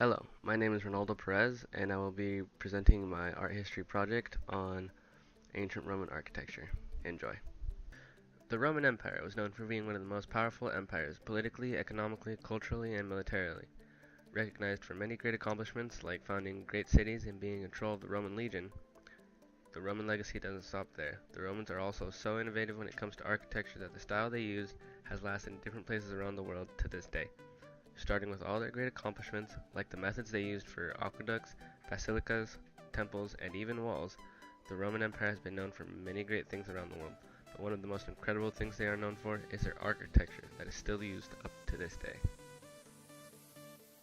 Hello, my name is Ronaldo Perez, and I will be presenting my art history project on ancient Roman architecture. Enjoy. The Roman Empire was known for being one of the most powerful empires politically, economically, culturally, and militarily. Recognized for many great accomplishments like founding great cities and being in control of the Roman legion, the Roman legacy doesn't stop there. The Romans are also so innovative when it comes to architecture that the style they used has lasted in different places around the world to this day. Starting with all their great accomplishments, like the methods they used for aqueducts, basilicas, temples, and even walls, the Roman Empire has been known for many great things around the world. But one of the most incredible things they are known for is their architecture that is still used up to this day.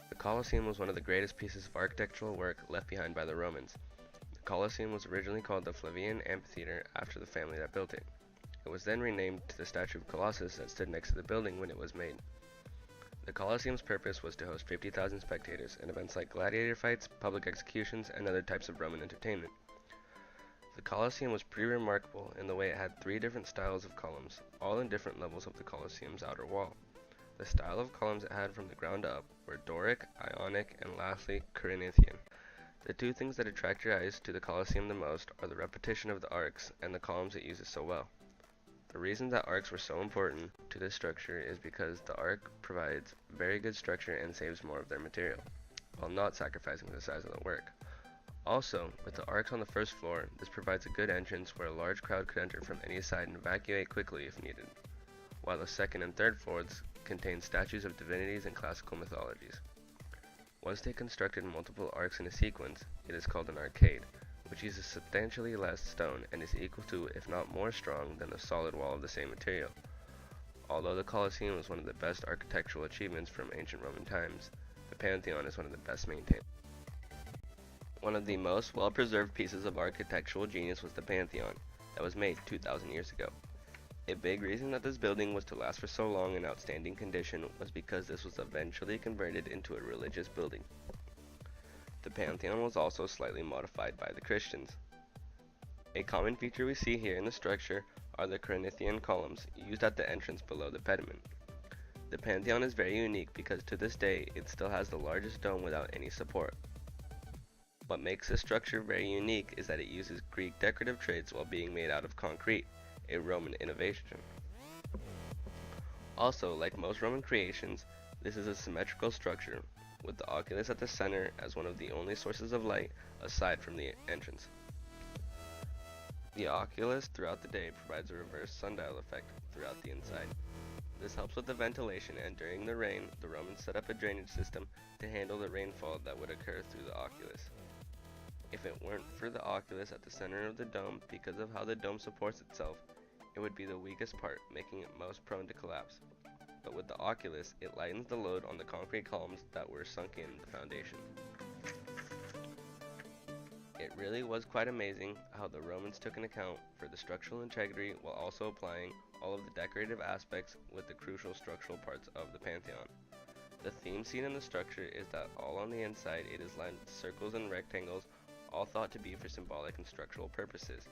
The Colosseum was one of the greatest pieces of architectural work left behind by the Romans. The Colosseum was originally called the Flavian Amphitheater after the family that built it. It was then renamed to the statue of Colossus that stood next to the building when it was made. The Colosseum's purpose was to host 50,000 spectators in events like gladiator fights, public executions, and other types of Roman entertainment. The Colosseum was pretty remarkable in the way it had three different styles of columns, all in different levels of the Colosseum's outer wall. The style of columns it had from the ground up were Doric, Ionic, and lastly, Corinthian. The two things that attract your eyes to the Colosseum the most are the repetition of the arcs and the columns it uses so well. The reason that arcs were so important to this structure is because the arc provides very good structure and saves more of their material, while not sacrificing the size of the work. Also, with the arcs on the first floor, this provides a good entrance where a large crowd could enter from any side and evacuate quickly if needed, while the second and third floors contain statues of divinities and classical mythologies. Once they constructed multiple arcs in a sequence, it is called an arcade, which uses substantially less stone and is equal to, if not more strong, than the solid wall of the same material. Although the Colosseum is one of the best architectural achievements from ancient Roman times, the Pantheon is one of the best maintained. One of the most well-preserved pieces of architectural genius was the Pantheon, that was made 2,000 years ago. A big reason that this building was to last for so long in outstanding condition was because this was eventually converted into a religious building. The Pantheon was also slightly modified by the Christians. A common feature we see here in the structure are the Corinthian columns used at the entrance below the pediment. The Pantheon is very unique because to this day it still has the largest dome without any support. What makes this structure very unique is that it uses Greek decorative traits while being made out of concrete, a Roman innovation. Also, like most Roman creations, this is a symmetrical structure, with the oculus at the center as one of the only sources of light aside from the entrance. The oculus throughout the day provides a reverse sundial effect throughout the inside. This helps with the ventilation, and during the rain, the Romans set up a drainage system to handle the rainfall that would occur through the oculus. If it weren't for the oculus at the center of the dome, because of how the dome supports itself, it would be the weakest part, making it most prone to collapse. But with the oculus, it lightens the load on the concrete columns that were sunk in the foundation. It really was quite amazing how the Romans took an account for the structural integrity while also applying all of the decorative aspects with the crucial structural parts of the Pantheon. The theme seen in the structure is that all on the inside it is lined with circles and rectangles, all thought to be for symbolic and structural purposes.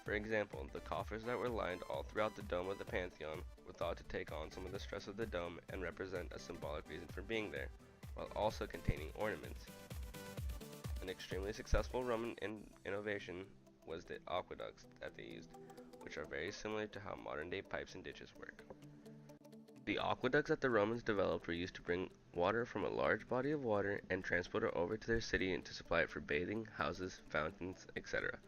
For example, the coffers that were lined all throughout the dome of the Pantheon were thought to take on some of the stress of the dome and represent a symbolic reason for being there, while also containing ornaments. An extremely successful Roman innovation was the aqueducts that they used, which are very similar to how modern-day pipes and ditches work. The aqueducts that the Romans developed were used to bring water from a large body of water and transport it over to their city and to supply it for bathing, houses, fountains, etc.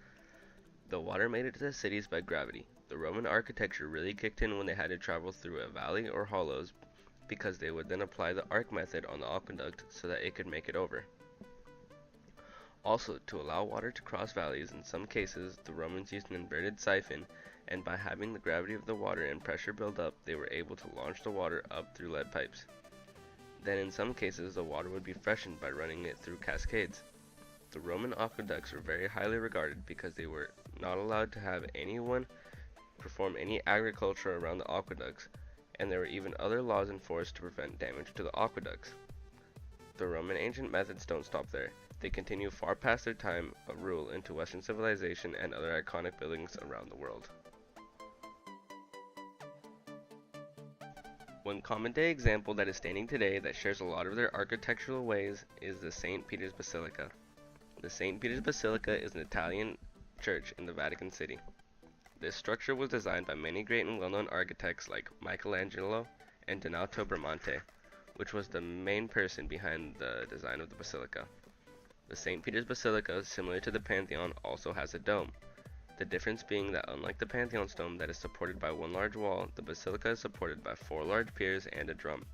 The water made it to the cities by gravity. The Roman architecture really kicked in when they had to travel through a valley or hollows, because they would then apply the arc method on the aqueduct so that it could make it over. Also, to allow water to cross valleys, in some cases the Romans used an inverted siphon, and by having the gravity of the water and pressure build up, they were able to launch the water up through lead pipes. Then in some cases the water would be freshened by running it through cascades. The Roman aqueducts were very highly regarded because they were not allowed to have anyone perform any agriculture around the aqueducts, and there were even other laws enforced to prevent damage to the aqueducts. The Roman ancient methods don't stop there. They continue far past their time of rule into Western civilization and other iconic buildings around the world. One common day example that is standing today that shares a lot of their architectural ways is the St. Peter's Basilica. The St. Peter's Basilica is an Italian church in the Vatican City. This structure was designed by many great and well-known architects like Michelangelo and Donato Bramante, which was the main person behind the design of the basilica. The St. Peter's Basilica, similar to the Pantheon, also has a dome. The difference being that unlike the Pantheon's dome that is supported by one large wall, the basilica is supported by 4 large piers and a drum.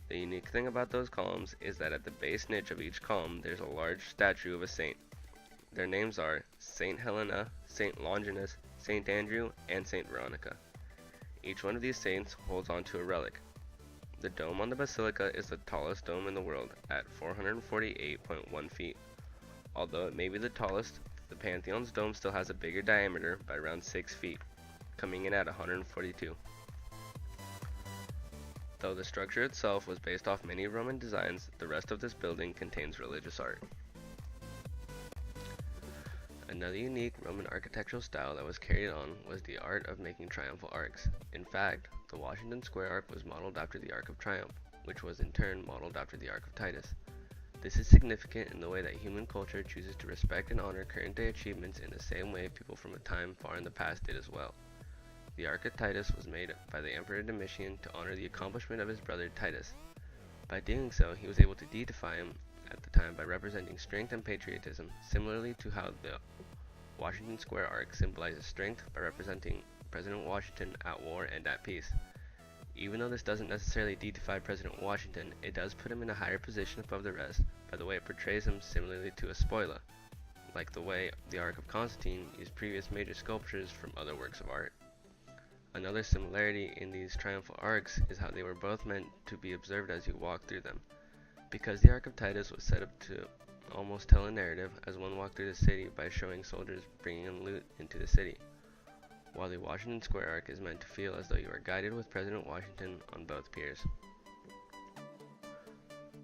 The unique thing about those columns is that at the base niche of each column there's a large statue of a saint. Their names are Saint Helena, Saint Longinus, Saint Andrew, and Saint Veronica. Each one of these saints holds onto a relic. The dome on the basilica is the tallest dome in the world at 448.1 feet. Although it may be the tallest, the Pantheon's dome still has a bigger diameter by around 6 feet, coming in at 142. Though the structure itself was based off many Roman designs, the rest of this building contains religious art. Another unique Roman architectural style that was carried on was the art of making triumphal arcs. In fact, the Washington Square Arc was modeled after the Arc of Triumph, which was in turn modeled after the Arc of Titus. This is significant in the way that human culture chooses to respect and honor current-day achievements in the same way people from a time far in the past did as well. The Arc of Titus was made by the Emperor Domitian to honor the accomplishment of his brother Titus. By doing so, he was able to deify him at the time by representing strength and patriotism, similarly to how the Washington Square Arc symbolizes strength by representing President Washington at war and at peace. Even though this doesn't necessarily deify President Washington, it does put him in a higher position above the rest by the way it portrays him similarly to a spoila, like the way the Arc of Constantine used previous major sculptures from other works of art. Another similarity in these triumphal arcs is how they were both meant to be observed as you walk through them. Because the Arc of Titus was set up to almost tell a narrative as one walked through the city by showing soldiers bringing in loot into the city, while the Washington Square Arc is meant to feel as though you are guided with President Washington on both piers.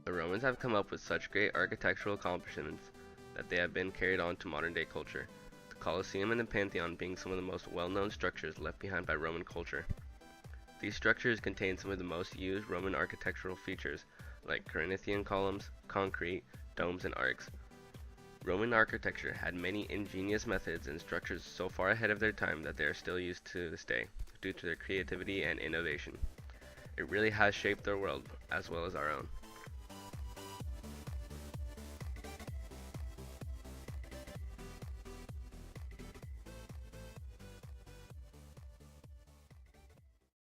The Romans have come up with such great architectural accomplishments that they have been carried on to modern day culture, the Colosseum and the Pantheon being some of the most well-known structures left behind by Roman culture. These structures contain some of the most used Roman architectural features like Corinthian columns, concrete, domes, and arcs. Roman architecture had many ingenious methods and structures so far ahead of their time that they are still used to this day, due to their creativity and innovation. It really has shaped their world, as well as our own.